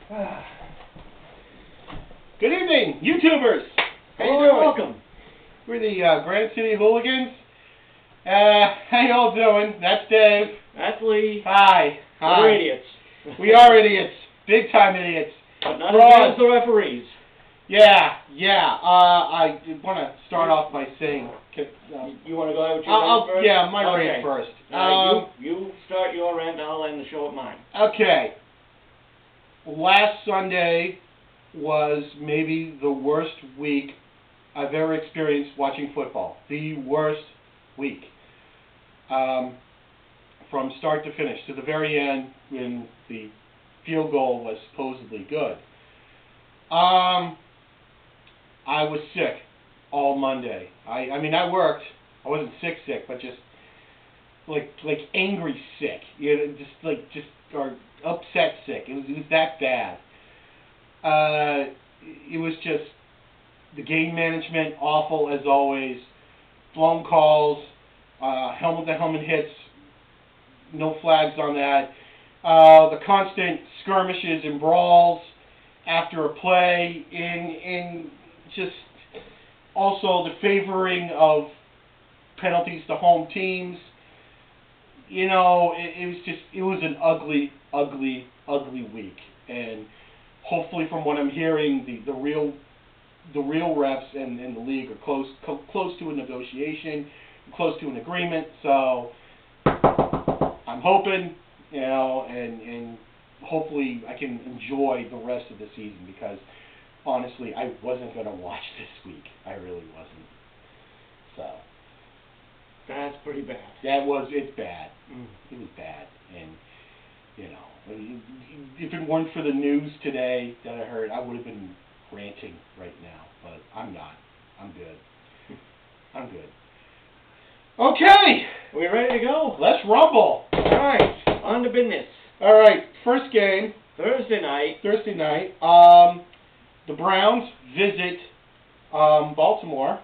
Good evening, YouTubers. How you doing? Welcome. We're the Grand City Hooligans. How y'all doing? That's Dave. That's Lee. Hi. We're idiots. We are idiots. Big time idiots. But not as bad as the referees. Yeah. I want to start off by saying... You want to go ahead with your rant first? Yeah, my rant first. You start your rant, I'll end the show at mine. Okay. Last Sunday was maybe the worst week I've ever experienced watching football. The worst week. From start to finish, to the very end when the field goal was supposedly good. I was sick all Monday. I mean, I worked. I wasn't sick, but just like angry sick. You know, or upset sick. It was that bad. It was just the game management awful as always. Blown calls, helmet-to-helmet hits, no flags on that. The constant skirmishes and brawls after a play, in just also the favoring of penalties to home teams. You know, it was an ugly week, and hopefully, from what I'm hearing, the real refs and the league are close to a negotiation, close to an agreement. So I'm hoping, you know, and hopefully I can enjoy the rest of the season, because honestly, I wasn't going to watch this week. I really wasn't. So that's pretty bad. It's bad. It was bad, and you know, if it weren't for the news today that I heard, I would have been ranting right now, but I'm not. I'm good. Okay! Are we ready to go? Let's rumble! Alright, on to business. Alright, first game. Thursday night. The Browns visit Baltimore.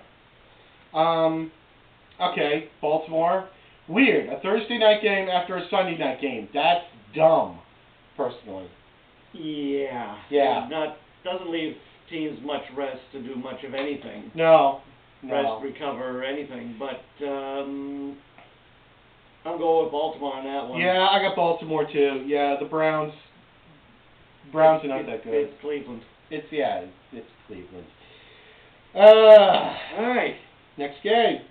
Okay, Baltimore. Weird. A Thursday night game after a Sunday night game. That's dumb, personally. Yeah. Doesn't leave teams much rest to do much of anything. No. Rest, recover, anything. But I'm going with Baltimore on that one. Yeah, I got Baltimore too. Yeah, the Browns are not that good. It's Cleveland. It's Cleveland. Alright. Next game.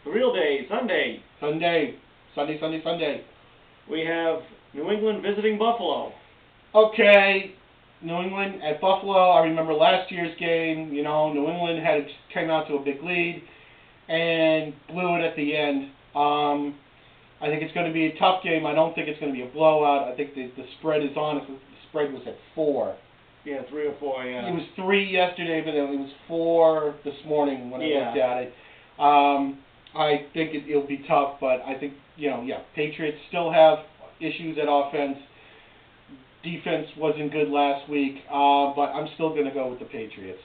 The real day, Sunday. Sunday. We have New England visiting Buffalo. Okay, New England at Buffalo. I remember last year's game. You know, New England came out to a big lead and blew it at the end. I think it's going to be a tough game. I don't think it's going to be a blowout. I think the spread is on. The spread was at 4. Yeah, 3 or 4. Yeah. It was 3 yesterday, but it was 4 this morning when I looked at it. I think it'll be tough, but I think, Patriots still have issues at offense. Defense wasn't good last week, but I'm still going to go with the Patriots.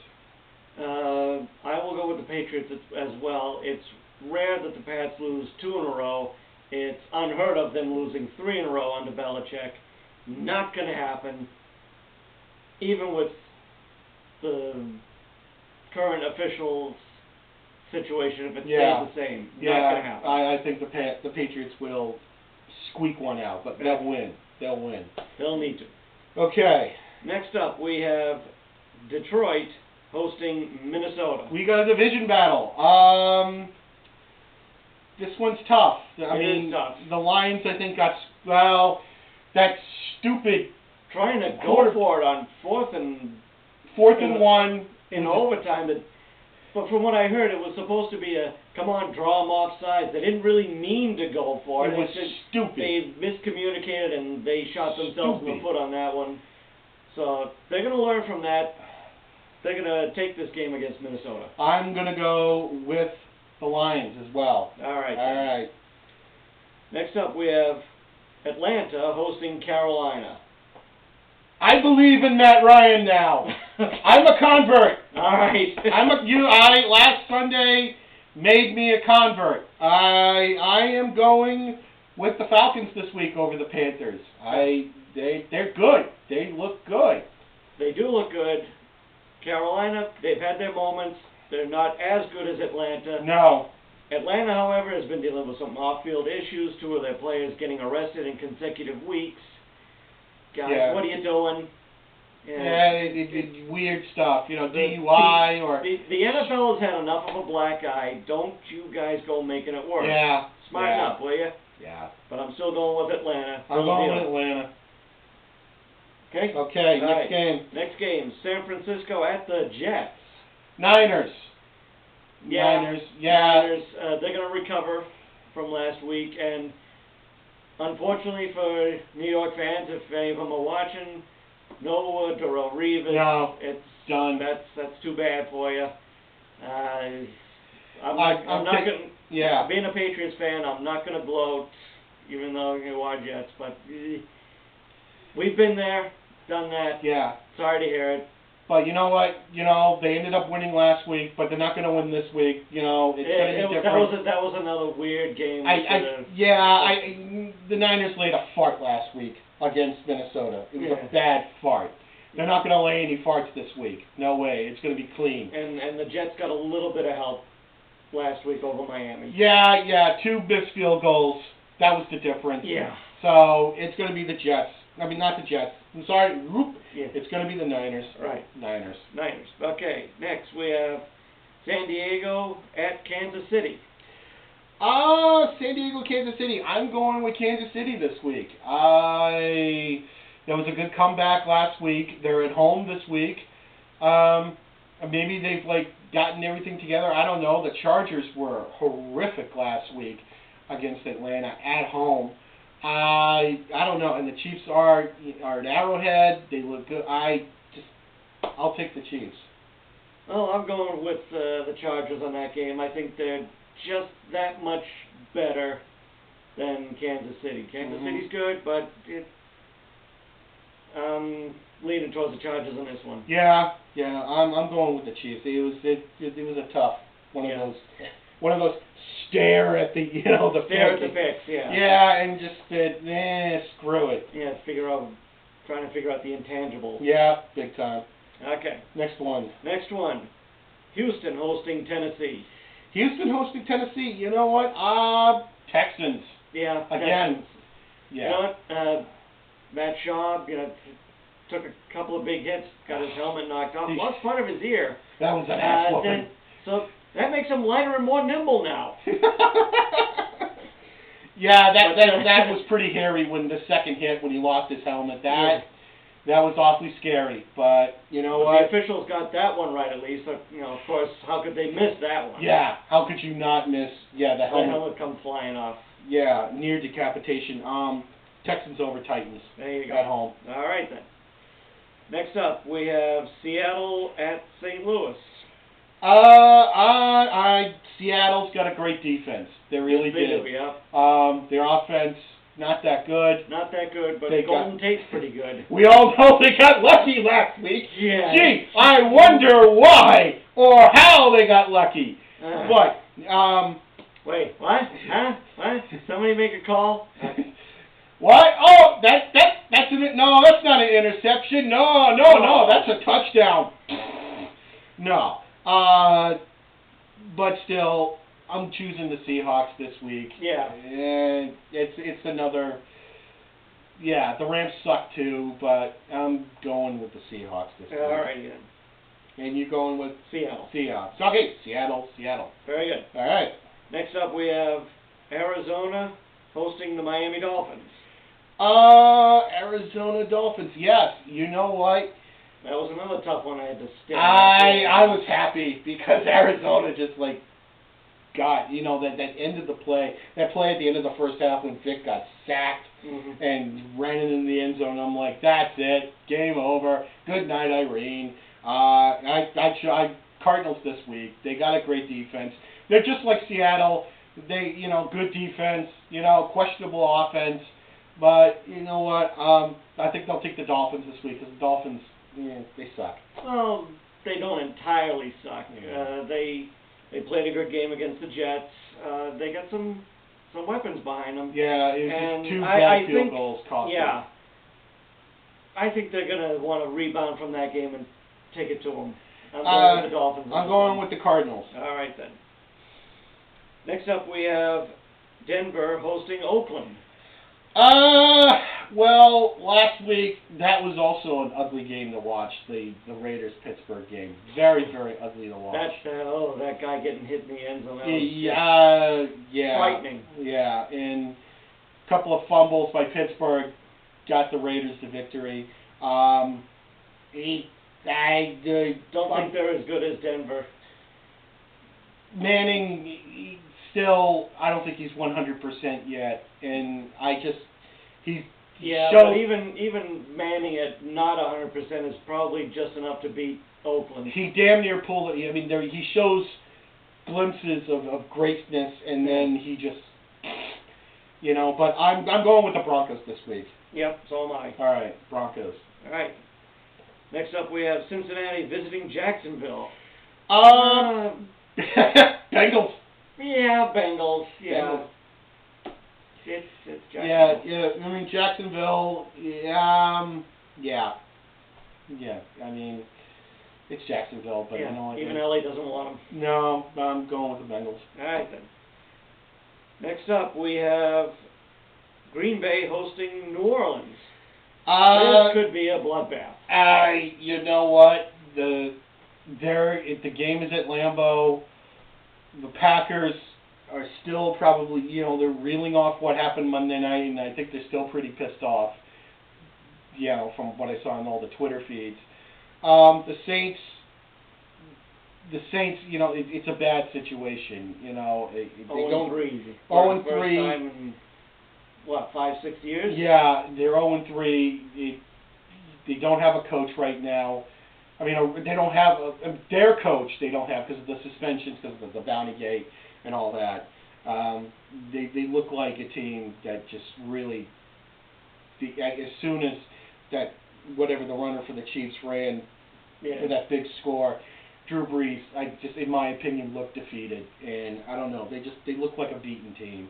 I will go with the Patriots as well. It's rare that the Pats lose 2 in a row. It's unheard of them losing 3 in a row under Belichick. Not going to happen. Even with the current officials situation, if it stays the same, not going to happen. I think the Patriots will squeak one out, but they'll win. They'll need to. Okay. Next up, we have Detroit hosting Minnesota. We got a division battle. This one's tough. I mean, tough. The Lions, I think, that stupid trying to go for it on fourth and 1 in overtime. But from what I heard, it was supposed to be a come on, draw them off sides. They didn't really mean to go for it. It was stupid. They miscommunicated and they shot themselves in the foot on that one. So they're going to learn from that. They're going to take this game against Minnesota. I'm going to go with the Lions as well. All right. All right. Next up, we have Atlanta hosting Carolina. I believe in Matt Ryan now. I'm a convert. All right. Last Sunday made me a convert. I am going with the Falcons this week over the Panthers. They're good. They look good. They do look good. Carolina, they've had their moments. They're not as good as Atlanta. No. Atlanta, however, has been dealing with some off-field issues. Two of their players getting arrested in consecutive weeks. Guys, Yeah. what are you doing? Weird stuff. You know, DUI or... The NFL has had enough of a black eye. Don't you guys go making it worse. Yeah. Smarten up, will you? Yeah. But I'm still going with Atlanta. I'm going with Atlanta. Okay? Okay, All next right. game. Next game, San Francisco at the Jets. Niners. Yeah. Niners. Yeah. Niners, they're going to recover from last week, and unfortunately for New York fans, if any of them are watching, no Darrell Reeves. No. It's done. That's too bad for you. I'm not going. Yeah. Being a Patriots fan, I'm not going to gloat, even though you are Jets. But we've been there, done that. Yeah. Sorry to hear it. But you know what? You know, they ended up winning last week, but they're not going to win this week. You know, it's going to be different. That was another weird game. The Niners laid a fart last week against Minnesota. It was a bad fart. They're not going to lay any farts this week. No way. It's going to be clean. And the Jets got a little bit of help last week over Miami. Yeah, 2 missed field goals. That was the difference. Yeah. So it's going to be the Jets. I mean, not the Jets. I'm sorry. Whoop. Yeah. It's going to be the Niners. Right. Niners. Okay, next we have San Diego at Kansas City. San Diego, Kansas City. I'm going with Kansas City this week. There was a good comeback last week. They're at home this week. Maybe they've gotten everything together. I don't know. The Chargers were horrific last week against Atlanta at home. I don't know. And the Chiefs are at Arrowhead. They look good. I'll take the Chiefs. Well, I'm going with the Chargers on that game. I think they're just that much better than Kansas City. Kansas City's good, but I'm leaning towards the Chargers on this one. Yeah, I'm going with the Chiefs. It was a tough one of those stare at the the picks, yeah. Yeah, and just screw it. Yeah, trying to figure out the intangibles. Yeah, big time. Okay. Next one. Houston hosting Tennessee. Houston hosting Tennessee. You know what? Texans. Yeah. Again. Texans. Yeah. You know what? Matt Shaw, took a couple of big hits, got his helmet knocked off, lost part of his ear. That was an ass whooping. So that makes him lighter and more nimble now. Yeah, that was pretty hairy when the second hit, when he lost his helmet. That was awfully scary. But you know what? The officials got that one right at least. Of course, how could they miss that one? Yeah, how could you not miss? Yeah, the helmet. The helmet come flying off. Yeah, near decapitation. Texans over Titans. There you go. At home. All right then. Next up, we have Seattle at St. Louis. Seattle's got a great defense. They really do. Yeah. Their offense, not that good. Not that good, but Golden Tate's pretty good. We all know they got lucky last week. Yeah. Gee, I wonder why or how they got lucky. But, wait, what? Huh? What? Somebody make a call? What? Oh, that's no, that's not an interception. No, that's a touchdown. No. But still, I'm choosing the Seahawks this week. Yeah. And it's another. Yeah, the Rams suck too, but I'm going with the Seahawks this week. All right then. And you're going with Seattle. Seahawks. Okay, Seattle. Very good. All right. Next up, we have Arizona hosting the Miami Dolphins. Arizona Dolphins. Yes. You know what? That was another tough one I had to stick. I was happy because Arizona just got that end of the play. That play at the end of the first half when Vic got sacked and ran it in the end zone. I'm like, that's it. Game over. Good night, Irene. I Cardinals this week. They got a great defense. They're just like Seattle. They good defense. Questionable offense. But you know what? I think they'll take the Dolphins this week because the Dolphins, they suck. Well, they don't entirely suck. Yeah. They played a good game against the Jets. They got some weapons behind them. Yeah, it was and just 2 bad field goals cost them. Yeah. I think they're going to want to rebound from that game and take it to them. I'm going with the Dolphins. I'm going with the Cardinals. All right, then. Next up, we have Denver hosting Oakland. Well, last week, that was also an ugly game to watch, the Raiders-Pittsburgh game. Very, very ugly to watch. That guy getting hit in the end zone. Yeah. Frightening. Yeah, and a couple of fumbles by Pittsburgh got the Raiders the victory. Don't think they're as good as Denver. Manning, still, I don't think he's 100% yet, and but even Manning at not 100% is probably just enough to beat Oakland. He damn near pulled it. I mean, he shows glimpses of greatness, and then he just, But I'm going with the Broncos this week. Yep, so am I. All right, Broncos. All right. Next up, we have Cincinnati visiting Jacksonville. Bengals. Yeah, Bengals. Yeah. Bengals. It's Jacksonville. Yeah. I mean, Jacksonville. Yeah. I mean, it's Jacksonville, but yeah, you know what? Even LA doesn't want them. No, I'm going with the Bengals. All right then. Next up, we have Green Bay hosting New Orleans. This could be a bloodbath. You know what? The game is at Lambeau. The Packers are still probably, they're reeling off what happened Monday night, and I think they're still pretty pissed off, from what I saw in all the Twitter feeds. The Saints, it's a bad situation. They don't 0-3. 0-3. First time in, 5-6 years? Yeah, they're 0-3. They don't have a coach right now. I mean, they don't have their coach. They don't have because of the suspensions, because of the bounty gate and all that. They look like a team that just really, as soon as that whatever the runner for the Chiefs ran for that big score, Drew Brees, in my opinion, looked defeated, and I don't know. They look like a beaten team,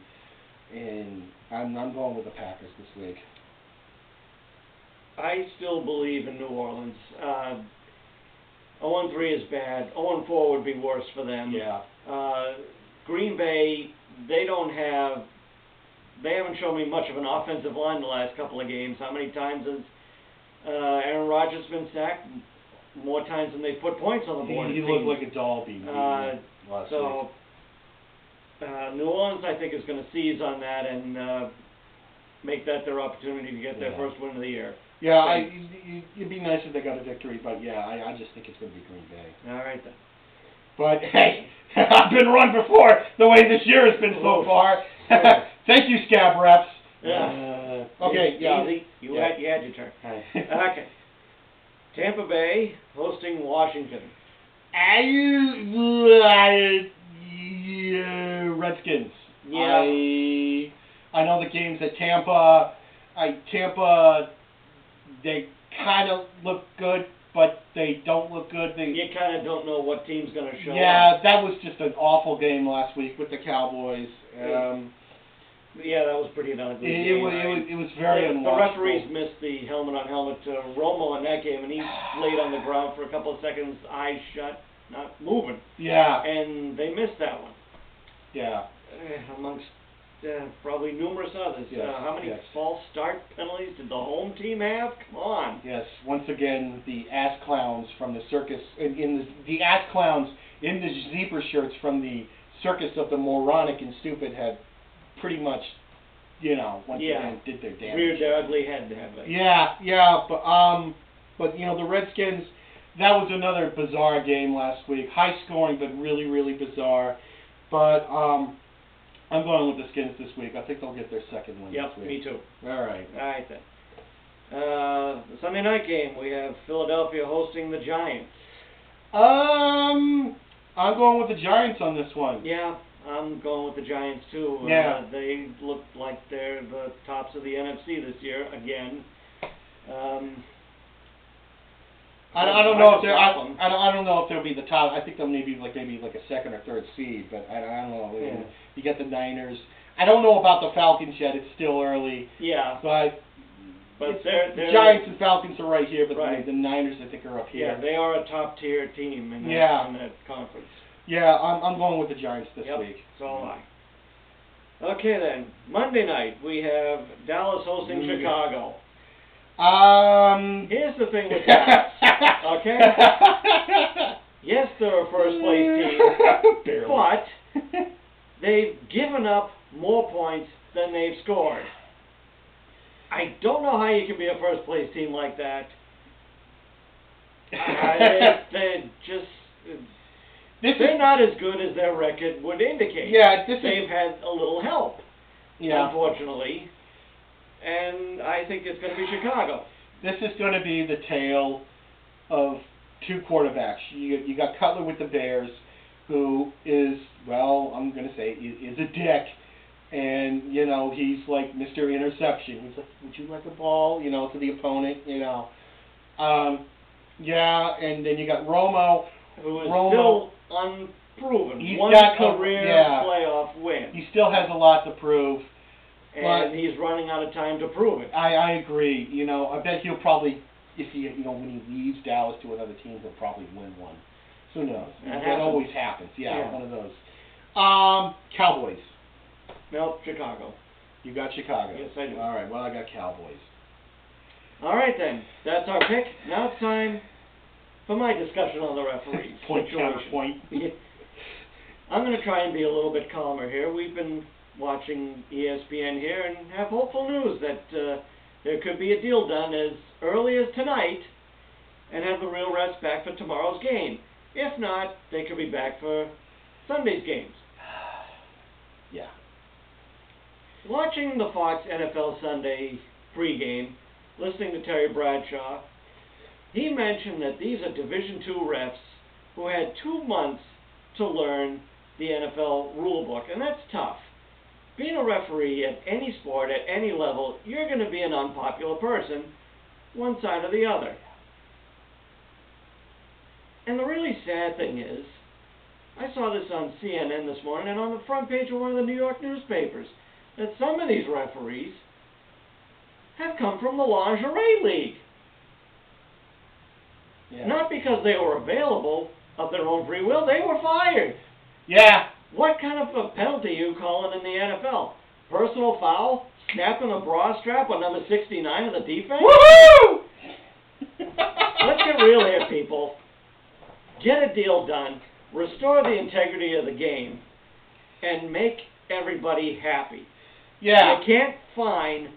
and I'm going with the Packers this week. I still believe in New Orleans. 0-3 is bad. 0-4 would be worse for them. Yeah. Green Bay, they haven't shown me much of an offensive line the last couple of games. How many times has Aaron Rodgers been sacked? More times than they put points on the board. He looked like a doll being beaten last week. New Orleans, I think, is going to seize on that and make that their opportunity to get their first win of the year. Yeah, it'd be nice if they got a victory, but yeah, I just think it's going to be Green Bay. All right, then. But, hey, I've been run before the way this year has been so far. Thank you, Scab Reps. Yeah. Okay, yeah. Easy. You had your turn. Okay. Tampa Bay hosting Washington. Redskins. Yeah. I know the game's at Tampa. Tampa, they kind of look good, but they don't look good. You kind of don't know what team's going to show up. Yeah, that was just an awful game last week with the Cowboys. Yeah, that was pretty ugly. It was very unwatchable. The referees missed the helmet-on-helmet to Romo in that game, and he laid on the ground for a couple of seconds, eyes shut, not moving. Yeah. And they missed that one. Yeah. Amongst probably numerous others. Yes, how many false start penalties did the home team have? Come on. Yes, once again, the ass clowns from the circus, the ass clowns in the zebra shirts from the circus of the moronic and stupid have pretty much, once again, did their damage. Reared their ugly head, have they? Yeah, but the Redskins, that was another bizarre game last week. High scoring, but really, really bizarre. But I'm going with the Skins this week. I think they'll get their second win this week. Me too. All right. All right, then. The Sunday night game, we have Philadelphia hosting the Giants. I'm going with the Giants on this one. Yeah, I'm going with the Giants too. Yeah. They look like they're the tops of the NFC this year again. I don't know if they're. I don't know if they'll be the top. I think they'll maybe like a second or third seed, but I don't know. Yeah. You get the Niners. I don't know about the Falcons yet. It's still early. Yeah. But But they're Giants and Falcons are right here, but Right. the Niners I think are up here. Yeah, they are a top tier team in that, Yeah. in that conference. Yeah, I'm going with the Giants this Yep, week. so am I. Okay then, Monday night we have Dallas hosting Chicago. Here's the thing with that, okay? Yes, they're a first place team, but they've given up more points than they've scored. I don't know how you can be a first place team like that. They're just... They're not as good as their record would indicate. Yeah, they've had a little help, yeah. unfortunately, and I think it's going to be Chicago. This is going to be the tale of two quarterbacks. You got Cutler with the Bears, who is, well, I'm going to say, is a dick, and you know he's like Mr. Interception. He's like, would you like a ball, you know, to the opponent, you know. Yeah, and then you got Romo. Who is still unproven. He's One got career playoff win. He still has a lot to prove. And he's running out of time to prove it. I agree. You know, I bet he'll probably, if he, you know, when he leaves Dallas to another team, he'll probably win one. Who knows? That always happens. Yeah, one of those. Cowboys. No, Chicago. You got Chicago. Yes, I do. All right. Well, I got Cowboys. All right then. That's our pick. Now it's time for my discussion on the referees. Point counterpoint. I'm going to try and be a little bit calmer here. We've been watching ESPN here and have hopeful news that there could be a deal done as early as tonight and have the real refs back for tomorrow's game. If not, they could be back for Sunday's games. Yeah. Watching the Fox NFL Sunday pregame, listening to Terry Bradshaw, he mentioned that these are Division II refs who had 2 months to learn the NFL rulebook, and that's tough. Being a referee at any sport, at any level, you're going to be an unpopular person, one side or the other. And the really sad thing is, I saw this on CNN this morning and on the front page of one of the New York newspapers, that some of these referees have come from the Lingerie League. Yeah. Not because they were available of their own free will, they were fired. Yeah. What kind of a penalty are you calling in the NFL? Personal foul? Snapping a bra strap on number 69 of the defense? Woohoo! Let's get real here, people. Get a deal done, restore the integrity of the game, and make everybody happy. Yeah. You can't fine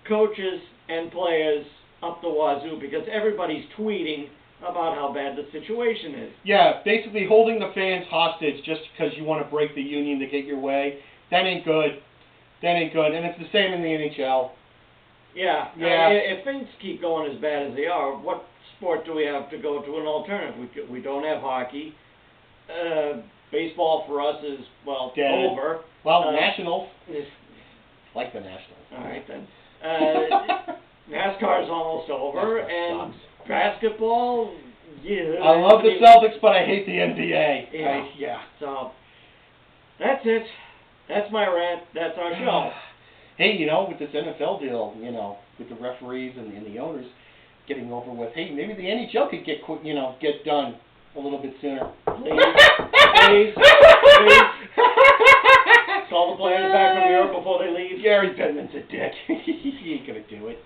coaches and players up the wazoo because everybody's tweeting about how bad the situation is. Yeah, basically holding the fans hostage just because you want to break the union to get your way. That ain't good. That ain't good. And it's the same in the NHL. Yeah. Yeah. If things keep going as bad as they are, what sport do we have to go to an alternative? We don't have hockey. Baseball for us is, well, dead. over. Well, Nationals. Like the Nationals. All right, then. NASCAR's almost over. NASCAR and sucks. Basketball, yeah. I love the Celtics, but I hate the NBA. Yeah. So, that's it. That's my rant. That's our show. Hey, you know, with this NFL deal, you know, with the referees and the owners getting over with, hey, maybe the NHL could get done a little bit sooner. Please. Call the players back from Europe before they leave. Gary Bettman's a dick. He ain't gonna do it.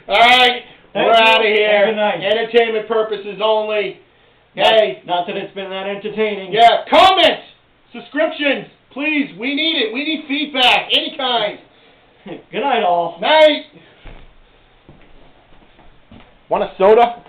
All right, we're out of here. Good night. Entertainment purposes only. Hey. Not that it's been that entertaining. Yeah, comments, subscriptions, please. We need it. We need feedback, any kind. Good night, all. Night. Want a soda?